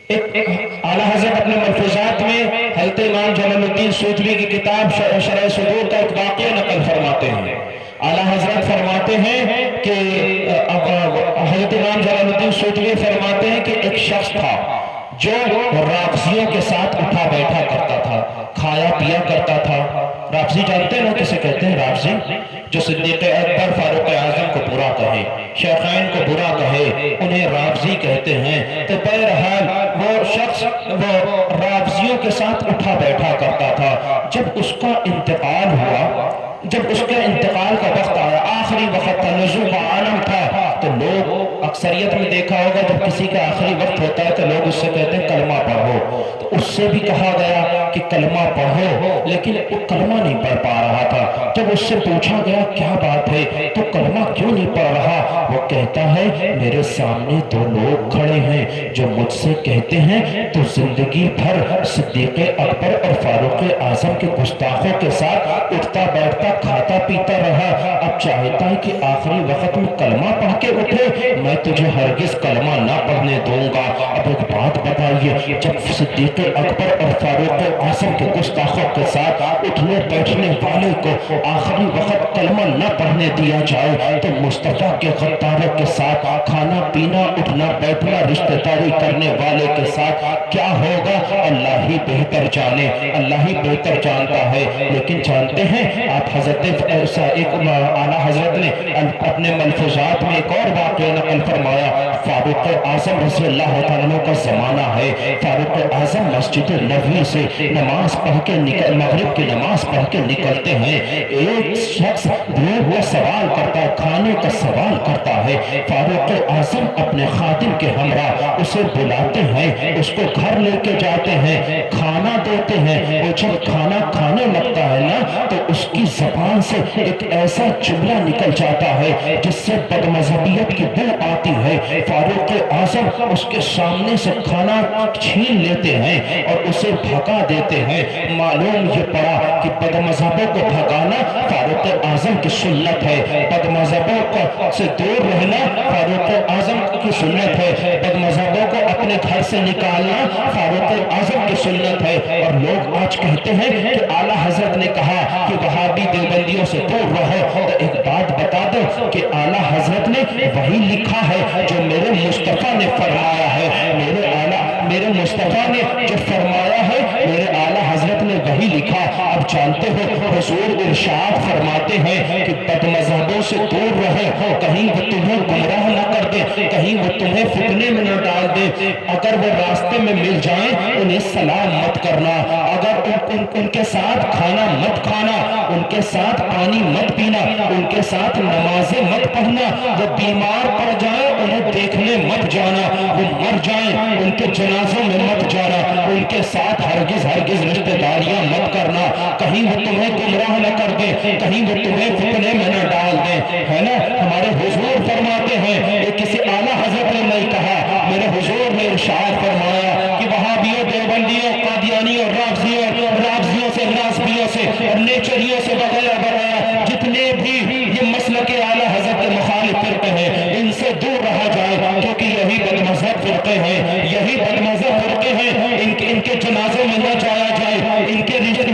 ایک اعلیٰ حضرت اپنے ملفوظات میں حضرت امام جلال الدین سوتوی کی کتاب شرح صدور کا ایک واقعہ نقل فرماتے ہیں۔ اعلیٰ حضرت فرماتے ہیں کہ حضرت امام جلال الدین سوتوی فرماتے ہیں کہ ایک شخص تھا جو رافضیوں کے ساتھ اٹھا بیٹھا کرتا تھا، کھایا پیا کرتا تھا۔ رافضی جانتے ہیں نا کسے کہتے ہیں؟ رافضی جو صدیق اکبر فاروق اعظم کو برا کہے، شیخین کو برا کہے، انہیں رافضی کہتے ہیں۔ تو بہرحال وہ شخص وہ رافضیوں کے ساتھ اٹھا بیٹھا کرتا تھا۔ جب اس کا انتقال ہوا، جب اس کے انتقال کا وقت آیا، آخری وقت تھا، نزول کا عالم تھا، تو لوگ اکثریت میں دیکھا ہوگا جب کسی کا آخری وقت ہوتا ہے تو لوگ اس سے کہتے ہیں کلمہ پڑھو، تو اس سے بھی کہا گیا کہ کلمہ پڑھو، لیکن وہ کلمہ نہیں پڑھ پا رہا تھا۔ جب اس سے پوچھا گیا کیا بات ہے تو کلمہ کیوں نہیں پڑھ رہا؟ وہ کہتا ہے میرے سامنے دو لوگ کھڑے ہیں جو مجھ سے کہتے ہیں تو زندگی بھر صدیق اکبر اور فاروق اعظم کے گستاخوں کے ساتھ اٹھتا بیٹھتا کھاتا پیتا رہا، اب چاہتا ہے کہ آخری وقت میں کلمہ پڑھ کے اٹھے، میں تجھے ہرگز کلمہ نہ پڑھنے دوں گا۔ اب ایک بات بتائیے، جب صدیق اکبر اور فاروق اعظم کے گستاخوں کے ساتھ اٹھنے بیٹھنے والے کو آخری وقت کلمہ نہ پڑھنے دیا جائے تو مصطفیٰ کے غداروں کے ساتھ کھانا پینا اٹھنا بیٹھنا رشتہ داری کرنے والے کے ساتھ کیا ہوگا اللہ ہی بہتر جانے، اللہ ہی بہتر جانتا ہے۔ لیکن جانتے ہیں آپ حضرت ایک اعلیٰ حضرت نے اپنے ملفوظات میں ایک اور واقعہ نقل فرمایا۔ فاروق اعظم رضی اللہ تعالیٰ کا زمانہ ہے، فاروق اعظم مسجد نبوی سے نماز پڑھ کے مغرب کی نماز پڑھ کے نکلتے ہیں، ایک شخص بھوک کا سوال کرتا ہے، کھانے کا سوال کرتا ہے، فاروق اعظم اپنے خادم کے ہمراہ اسے بلاتے ہیں، اس کو گھر لے کے جاتے ہیں، کھانا دیتے ہیں۔ وہ جب کھانا کھانے لگتا ہے نا تو اس کی زبان سے ایک ایسا جملہ نکل جاتا ہے جس سے بدمذہبیت کی بو آتی ہے۔ فاروق اعظم اس کے سامنے سے کھانا چھین لیتے ہیں اور اور اسے بھگا دیتے ہیں۔ معلوم یہ پڑا کہ بد مذہبوں کو بھگانا فاروق اعظم کی سنت ہے، بد مذہبوں سے دور رہنا فاروق اعظم کی سنت ہے، بد مذہبوں کو اپنے گھر سے نکالنا فاروق اعظم کی سنت ہے۔ اور لوگ آج کہتے ہیں کہ اعلیٰ حضرت نے کہا کہ وہابی دیوبندیوں سے دور رہو، تو ایک بات بتا دو کہ اعلیٰ حضرت نے وہی لکھا ہے جو میرے مصطفیٰ نے فرمایا ہے، میرے مصطفیٰ نے جو فرمایا ہے میرے اعلیٰ حضرت نے وہی لکھا۔ اب جانتے ہو حضور ارشاد فرماتے ہیں کہ بد مذہبوں سے دور رہو، کہیں وہ تمہیں گمراہ نہ کر دے، کہیں وہ تمہیں فتنے میں نہ ڈال دے۔ اگر وہ راستے میں مل جائیں انہیں سلام مت کرنا، اگر ان کے ساتھ کھانا مت کھانا، ان کے ساتھ پانی مت پینا، ان کے ساتھ نمازیں مت پڑھنا، وہ بیمار پڑ جائیں انہیں دیکھنے مت جانا، وہ مر جائیں ان کے جنازوں میں مت جانا، ان کے ساتھ ہرگز رشتہ داریاں مت کرنا، کہیں وہ تمہیں گمراہ نہ کر دے، کہیں وہ تمہیں فتنے میں نہ ڈال دے، ہے نا۔ ہمارے حضور فرماتے ہیں، یہ کسی اعلیٰ حضرت نے نہیں کہا، میرے حضور نے ارشاد فرمایا کہ وہابیوں، دیوبندیوں، قادیانیوں، رافضیوں سے، ناسبیوں سے اور نیچریوں سے وغیرہ وغیرہ جتنے بھی یہ مسلک اعلیٰ حضرت کے مخالف فرقے ہیں ان سے دور رہا جائے، کیونکہ یہی بد مذہب فرقے ہیں، یہی بد مذہب فرقے ہیں، ان کے جنازوں میں نہ جایا جائے، ان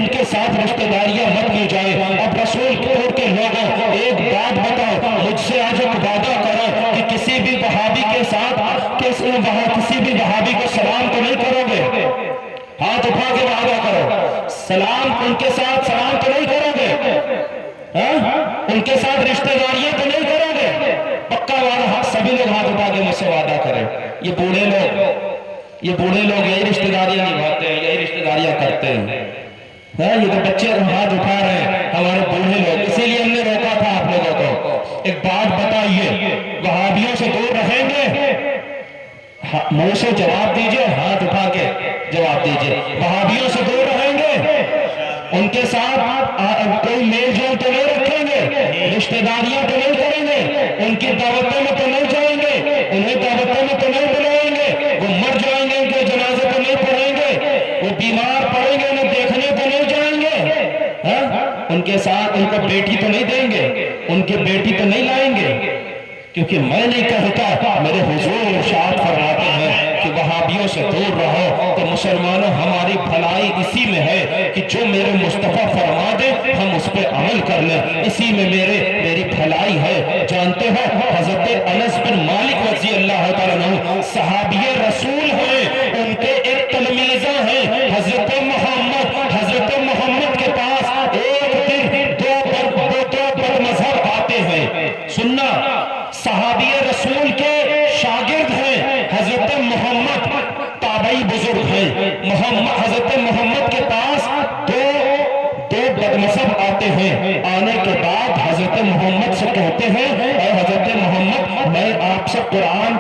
کے ساتھ رشتہ داریاں مت کی جائے۔ اب رسول کے لوگوں ایک بات بتاؤ، مجھ سے آج ایک وعدہ کرو کہ کسی بھی وہابی کے ساتھ کسی بھی وہابی کو سلام تو نہیں کرو گے؟ ہاتھ اٹھا کے وعدہ کرو، سلام ان کے ساتھ سلام تو نہیں کرو گے؟ ان کے ساتھ رشتہ داریاں تو نہیں کرو گے؟ پکا وعدہ، سبھی لوگ ہاتھ اٹھا کے مجھ سے وعدہ کریں۔ یہ بوڑھے لوگ یہی رشتہ داریاں نبھاتے ہیں، یہی رشتہ داریاں کرتے ہیں۔ یہ تو بچے ہاتھ اٹھا رہے ہیں ہمارے بوڑھے لوگ، اسی لیے ہم نے روکا تھا آپ لوگوں کو۔ ایک بات بتائیے، وہابیوں سے دور رہیں گے؟ منہ سے جواب دیجئے، ہاتھ اٹھا کے جواب دیجئے۔ وہابیوں سے دور رہیں گے؟ ان کے ساتھ کوئی میل جول تو نہیں رکھیں گے؟ رشتہ داریاں تو نہیں کریں گے؟ ان کی دعوتوں میں تو نہیں جائیں گے؟ انہیں دعوتوں میں تو نہیں بلائیں گے؟ وہ مر جائیں گے ان کے جنازے تو نہیں پڑھیں گے؟ وہ بیمار پڑیں گے انہیں دیکھنے تو نہیں جائیں گے؟ ان کے ساتھ ان کو بیٹی تو نہیں دیں گے؟ ان کی بیٹی تو نہیں لائیں گے؟ کیونکہ میں نہیں کہتا، میرے حضور ارشاد فرماتے ہیں کہ وہابیوں سے دور رہو۔ تو مسلمانوں ہماری بھلائی اسی میں ہے کہ جو میرے مصطفیٰ فرما دے ہم اس پہ عمل کر لیں، اسی میں میری بھلائی ہے۔ جانتے ہو حضرت انس بن مالک رضی اللہ تعالیٰ عنہ صحابی رسول ہیں، ان کے ایک تلمیذہ ہیں حضرت محمد کے پاس ایک دن دو بد مذہب آتے ہیں۔ سننا، صحابی رسول کے شاگرد ہیں حضرت محمد، تابعی بزرگ ہیں۔ حضرت محمد کے پاس دو بد مذہب آتے ہیں۔ آنے کے بعد حضرت محمد سے کہتے ہیں، اے حضرت محمد میں آپ کو قرآن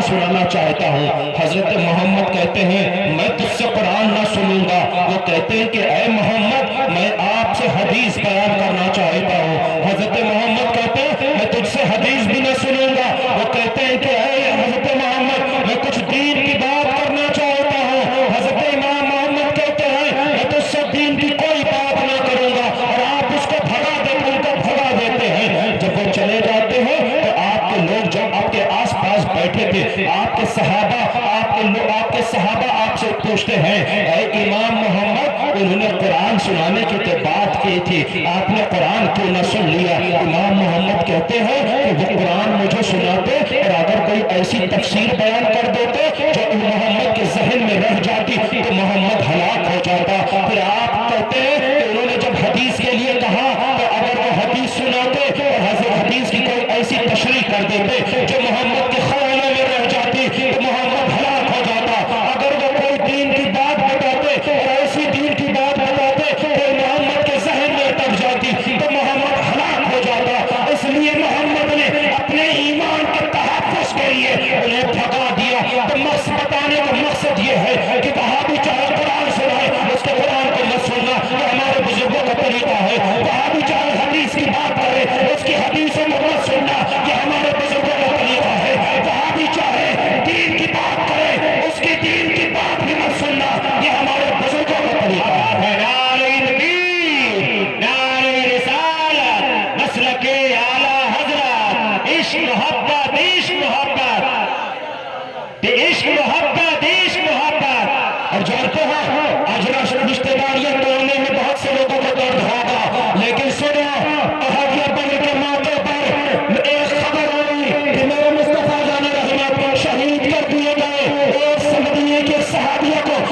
سنانا چاہتا ہوں۔ حضرت محمد کہتے ہیں میں تجھ سے قرآن نہ سنوں گا۔ وہ کہتے ہیں کہ اے محمد میں آپ سے حدیث بیان کرنا چاہتا ہوں۔ حضرت محمد کہتے ہیں میں تجھ سے حدیث بھی نہ سنوں گا۔ وہ کہتے ہیں کہ اے حضرت محمد میں کچھ دین کی بات کرنا چاہتا ہوں۔ حضرت امام محمد کہتے ہیں میں تجھ سے دین کی کوئی بات نہ کروں گا، اور آپ اس کو بھگا دیتے ہیں۔ جب وہ چلے جاتے ہیں تو آپ کے لوگ جو آپ کے آس پاس بیٹھے تھے، آپ کے صحابہ آپ سے پوچھتے ہیں اے امام محمد انہوں نے قرآن سنانے کی تو بات کی تھی، آپ نے قرآن کیوں نہ سن لیا؟ امام محمد کہتے ہیں کہ وہ قرآن مجھے سناتے اور اگر کوئی ایسی تفسیر بیان کر دیتے جو محمد کے ذہن میں رہ جاتی تو محمد ہلاک ہو جاتا۔ پھر آپ کہتے ہیں کہ انہوں نے جب حدیث کے لیے کہا تو اگر وہ حدیث سناتے اور حدیث کی کوئی ایسی تشریح کر دیتے جو محمد کے خیالوں میں رہ جاتی تو محمد ہلاک ہو جاتا۔ اگر وہ کوئی دین کی بات بتاتے اور ایسی دین کی بات بتاتے تو محمد کے ذہن میں اتر جاتی تو محمد ہلاک ہو جاتا۔ اس لیے محمد نے اپنے ایمان کے تحفظ کے لیے انہیں بھگا دیا۔ تو بتانے کا مقصد یہ ہے کہ وہابی چاہے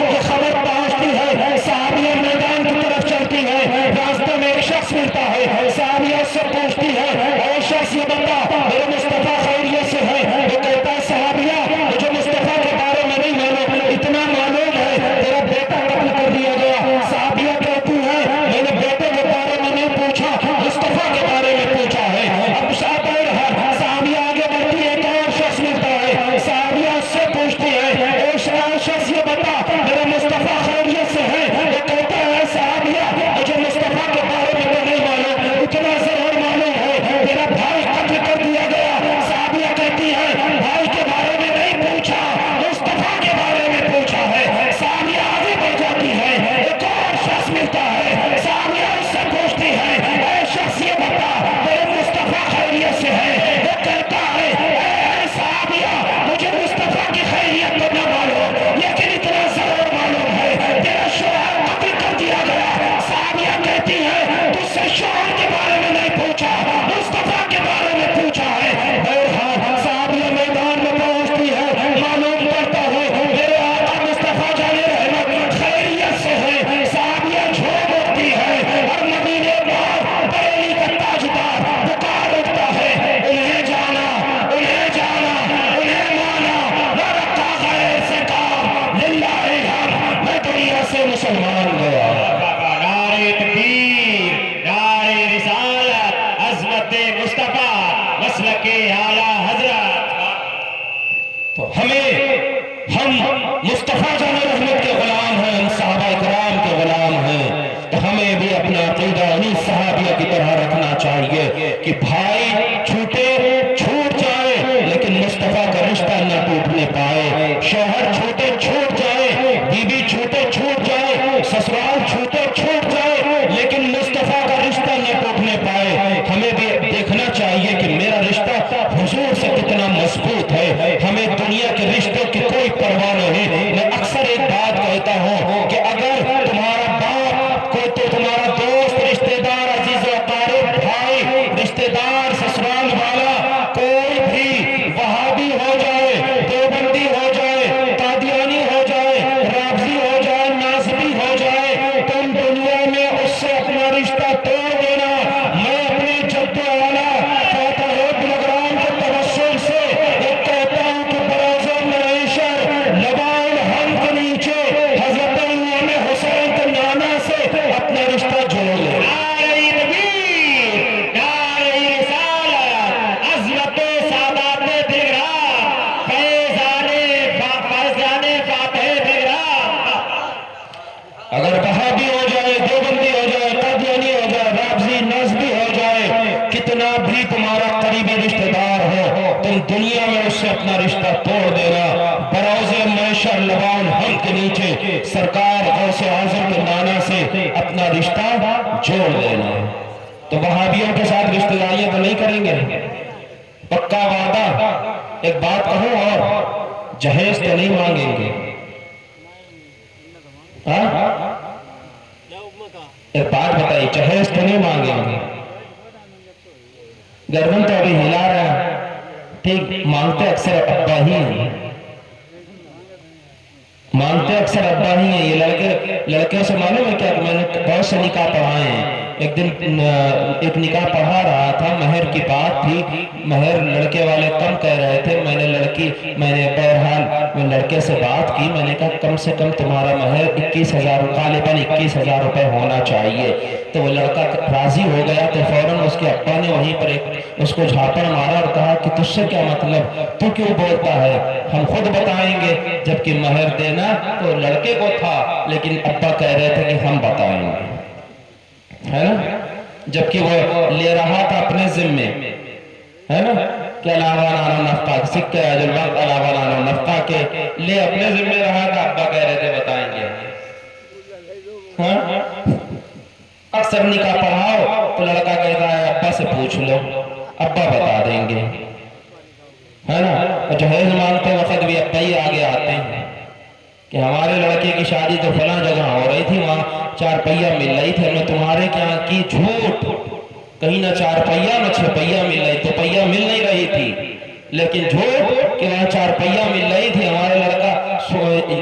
یہ خبر پہنچتی ہے، صحابیہ میدان کی طرف چلتی ہے، راستے میں ایک شخص ملتا ہے، صحابیہ اس سے پوچھتی ہے اے شخص یہ بتا میرے مصطفیٰ خیریت سے ہے؟ وہ کہتا ہے صحابیہ مجھے مصطفیٰ کے بارے میں نہیں معلوم، اتنا معلوم ہے تیرا بیٹا قتل کر دیا گیا۔ صحابیہ کہتی ہے میں نے بیٹے کے بارے میں نہیں پوچھا، مصطفیٰ کے بارے میں پوچھا ہے۔ اب صحابیہ آگے بڑھتی ہے، ایک اور شخص ملتا ہے، صحابیہ اس سے پوچھتی ہے اے شخص یہ بتا میرے مصطفیٰ خیریت سے ہے؟ وہ کہتا ہے صحابیہ مجھے مصطفیٰ کے بارے میں تو نہیں معلوم، اتنا ضرور معلوم ہے تیرا بھائی قتل کر دیا گیا۔ صحابیہ کہتی ہے بھائی کے بارے میں نہیں پوچھا، مصطفیٰ کے بارے میں پوچھا ہے۔ صحابیہ آگے بڑھ جاتی ہے، ایک اور شخص ملتا ہے، صحابیہ اس سے پوچھتی ہے اے شخص یہ بتا میرے مصطفیٰ خیریت سے ہے؟ وہ کہتا ہے اے صحابیہ مجھے مصطفیٰ کی خیریت تو نہ معلوم لیکن اتنا ضرور معلوم ہے تیرا شوہر قتل کر دیا گیا۔ صحابیہ کہتی ہے تجھ سے شوہر کے بارے میں نہیں پوچھا، مصطفیٰ کے بارے میں پوچھا ہے۔ بہرحال صحابیہ میدان میں پہنچتی ہے، معلوم پڑتا ہے میرے آقا مصطفیٰ جان رحمت خیریت سے ہے۔ صحابیہ جھوم اٹھتی ہے اور مدینے پاک بریلی کا تاجدار پکار اٹھتا ہے انہیں جانا، انہیں جانا، انہیں مانا، نہ رکھا غیر سے کام، للہ الحمد میں دنیا سے مسلمان گیا۔ نعرہ تکبیر، نعرہ رسالت، عظمت مصطفیٰ، مسلک اعلیٰ حضرت۔ تو ہم مصطفیٰ جان رحمت کے غلام ہیں، ہم صحابہ کرام کے غلام ہیں، تو ہمیں بھی اپنا عقیدہ انہیں صحابیہ کی طرح رکھنا چاہیے کہ بھائی چھوٹ جائے لیکن مصطفیٰ کا رشتہ نہ ٹوٹنے پائے، شوہر چھوٹے چھوٹ جائے، بیوی چھوٹے چھوٹ جائے، سسرال چھوٹے چھوٹ جائے لیکن مصطفیٰ کا رشتہ نہ ٹوٹنے پائے۔ ہمیں بھی دیکھنا چاہیے کہ میرا رشتہ حضور سے کتنا مضبوط ہے، ہمیں دنیا کے رشتوں کی کوئی پرواہ نہیں۔ میں اکثر ایک بات کہتا ہوں کہ اگر تمہارا باپ کوئی تو تمہارا دوست، رشتہ دار، عزیز و اقارب، بھائی، رشتہ دار، سسرال والا کوئی بھی وہابی ہو جائے، دیوبندی ہو جائے، قادیانی ہو جائے، رافضی ہو جائے، ناصبی ہو جائے، تم دنیا میں اس سے اپنا رشتہ توڑ دینا۔ میں اپنے جد والا فاتح بلگرام کے توسل سے ایک کہتا ہوں کہ بروز معیشر لبان ہم کے نیچے حضرت امام حسین کے نانا سے اپنا رشتہ جوڑ لے۔ نعرہ تکبیر، نعرہ رسالت، عظمت سادات دلگرام، فیضان فاتح دلگرام۔ اگر وہابی ہو جائے، دیوبندی ہو جائے، قادیانی ہو جائے، رافضی، نصبی ہو جائے، کتنا بھی تمہارا قریبی رشتہ دار ہو، تم دنیا میں اس سے اپنا رشتہ توڑ دینا۔ بروز محشر لبان ہم کے نیچے سرکار غوث اعظم کے نانا سے اپنا رشتہ جوڑ دینا۔ تو وہابیوں کے ساتھ رشتہ داریاں تو نہیں کریں گے، پکا وعدہ۔ ایک بات کہوں اور جہیز تو نہیں مانگیں گے، ایک بات بتائی، جہیز تو نہیں مانگیں گے؟ گردن تو ابھی ہلا رہا ہے، ٹھیک، مانگتے اکثر ابا ہی ہیں، مانگتے اکثر ابا ہی ہیں۔ یہ لڑکے سے معلوم ہے کیا کہ میں نے بہت سے نکاح پڑھائے ہیں۔ ایک دن ایک نکاح پڑھا رہا تھا، مہر کی بات تھی، مہر لڑکے والے کم کہہ رہے تھے، میں نے بہرحال میں لڑکے سے بات کی، میں نے کہا کم سے کم تمہارا مہر 21,000، غالباً 21,000 روپے ہونا چاہیے۔ تو وہ لڑکا راضی ہو گیا، تو فوراً اس کے ابا نے وہیں پر اس کو جھاپڑ مارا اور کہا کہ تجھ سے کیا مطلب، تو کیوں بولتا ہے، ہم خود بتائیں گے۔ جبکہ مہر دینا تو لڑکے کو تھا لیکن ابا کہہ رہے تھے کہ ہم بتائیں گے، ہے نا، جبکہ وہ لے رہا تھا اپنے ذمے، ہے نا، کہ علاوہ نانو نفقہ، سکہ عجل وقت علاوہ نانو نفقہ کے لے اپنے ذمے رہا تھا، ابا کہہ رہے تھے بتائیں گے۔ اکثر نکاح پڑھاؤ تو لڑکا کہتا ہے ابا سے پوچھ لو، ابا بتا دیں گے، ہے نا۔ جہیز مانگتے وقت بھی ابا ہی آگے آتے ہیں کہ ہمارے لڑکے کی شادی تو فلاں جگہ ہو رہی تھی، وہاں 4 پہیا مل رہی تھی، ہم نے تمہارے کیا کی جھوٹ، کہیں نہ 4 پہیا نہ 6 پہیا مل رہی، 2 پہیا مل نہیں رہی تھی، لیکن جھوٹ کہ وہاں 4 پہیا مل رہی تھی، ہمارا لڑکا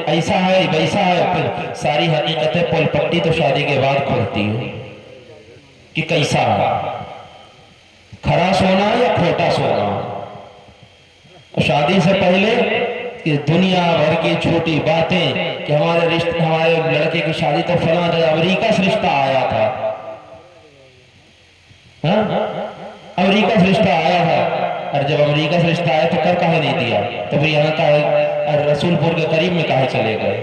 ایسا ہے ویسا ہے، پھر ساری حقیقتیں پل پٹی تو شادی کے بعد کھلتی ہے کہ کیسا ہے، کھرا سونا یا کھوٹا سونا۔ شادی سے پہلے کہ دنیا بھر کی چھوٹی باتیں کہ ہمارے لڑکے کی شادی تو فلاں جگہ امریکہ سے رشتہ آیا تھا، امریکہ سے رشتہ آیا ہے، اور جب امریکہ سے رشتہ آیا تو کر کہے نہیں دیا، تو پھر یہاں کا رسول پور کے قریب میں کہے چلے گئے؟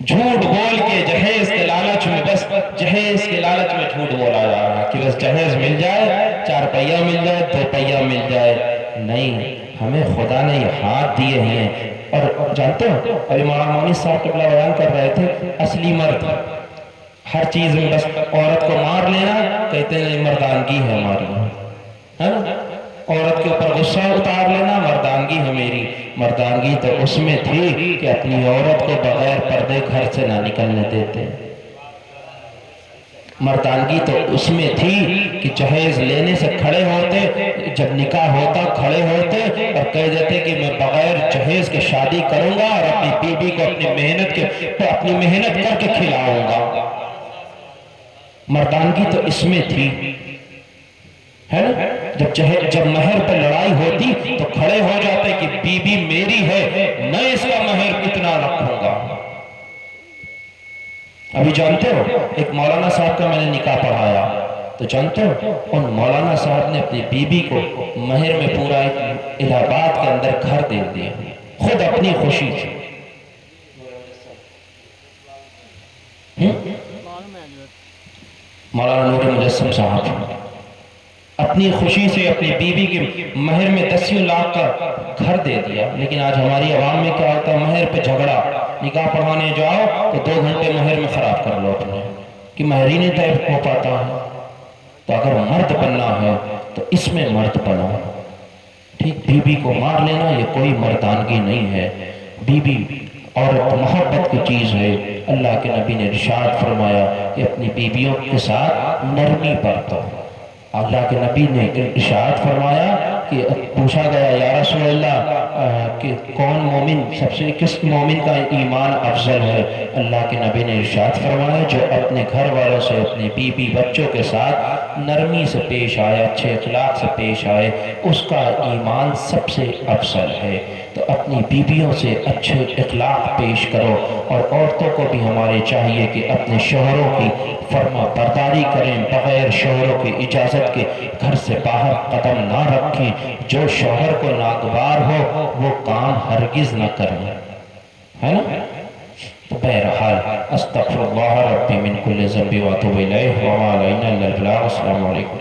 جھوٹ بول کے جہیز کے لالچ میں، بس جہیز کے لالچ میں جھوٹ بولا جا رہا ہے کہ بس جہیز مل جائے، 4 پہیہ مل جائے، 2 پہیہ مل جائے۔ نہیں، ہمیں خدا نے یہ ہاتھ دیے ہیں۔ اور جانتے ہو ابھی مولانا مونی صاحب قبلہ بیان کر رہے تھے، اصلی مرد ہر چیز میں بس عورت کو مار لینا، کہتے ہیں مردانگی ہے ہماری، عورت کے اوپر غصہ اتار لینا مردانگی ہے میری۔ مردانگی تو اس میں تھی کہ اپنی عورت کو بغیر پردے گھر سے نہ نکلنے دیتے، مردانگی تو اس میں تھی کہ جہیز لینے سے کھڑے ہوتے، جب نکاح ہوتا کھڑے ہوتے اور کہہ دیتے کہ میں بغیر جہیز کے شادی کروں گا اور اپنی بیوی کو اپنی محنت کر کے کھلاؤں گا۔ مردانگی تو اس میں تھی، ہے نا؟ جب مہر پہ لڑائی ہوتی تو کھڑے ہو جاتے کہ بیوی میری ہے، میں اس کا مہر کتنا رکھوں گا۔ ابھی جانتے ہو ایک مولانا صاحب کا میں نے نکاح پڑھایا، تو جانتے ہو ان مولانا صاحب نے اپنی بیوی کو مہر میں پورا الہ آباد کے اندر گھر دے دیا، خود اپنی خوشی سے۔ مولانا نور مجسم صاحب اپنی خوشی سے اپنی بیوی کی مہر میں 10 لاکھ کا گھر دے دیا۔ لیکن آج ہماری عوام میں کیا ہوتا ہے، مہر پہ جھگڑا، نکاح پڑھانے جاؤ تو 2 گھنٹے مہر میں خراب کر لو اپنے، کہ مہر ہی نہیں طے ہو پاتا ہے۔ تو اگر مرد بننا ہے تو اس میں مرد بنو، ٹھیک؟ بیوی کو مار لینا یہ کوئی مردانگی نہیں ہے۔ بیوی عورت محبت کی چیز ہے۔ اللہ کے نبی نے ارشاد فرمایا کہ اپنی بیویوں کے ساتھ نرمی برتو۔ اللہ کے نبی نے ارشاد فرمایا کہ پوچھا گیا یا رسول اللہ کہ کون مومن کس مومن کا ایمان افضل ہے؟ اللہ کے نبی نے ارشاد فرمایا جو اپنے گھر والوں سے، اپنے بیوی بچوں کے ساتھ نرمی سے پیش آئے، اچھے اخلاق سے پیش آئے، اس کا ایمان سب سے افضل ہے۔ تو اپنی بیویوں سے اچھے اخلاق پیش کرو، اور عورتوں کو بھی ہمارے چاہیے کہ اپنے شوہروں کی فرما برداری کریں، بغیر شوہروں کی اجازت کے گھر سے باہر قدم نہ رکھیں۔ جو شوہر کو ناگوار ہو وہ کام ہرگز نہ کریں، ہے نا؟ تو بہرحال استغفر اللہ ربی من کل ذنب واتوب الیہ وما علینا الا البلاغ۔ السلام علیکم۔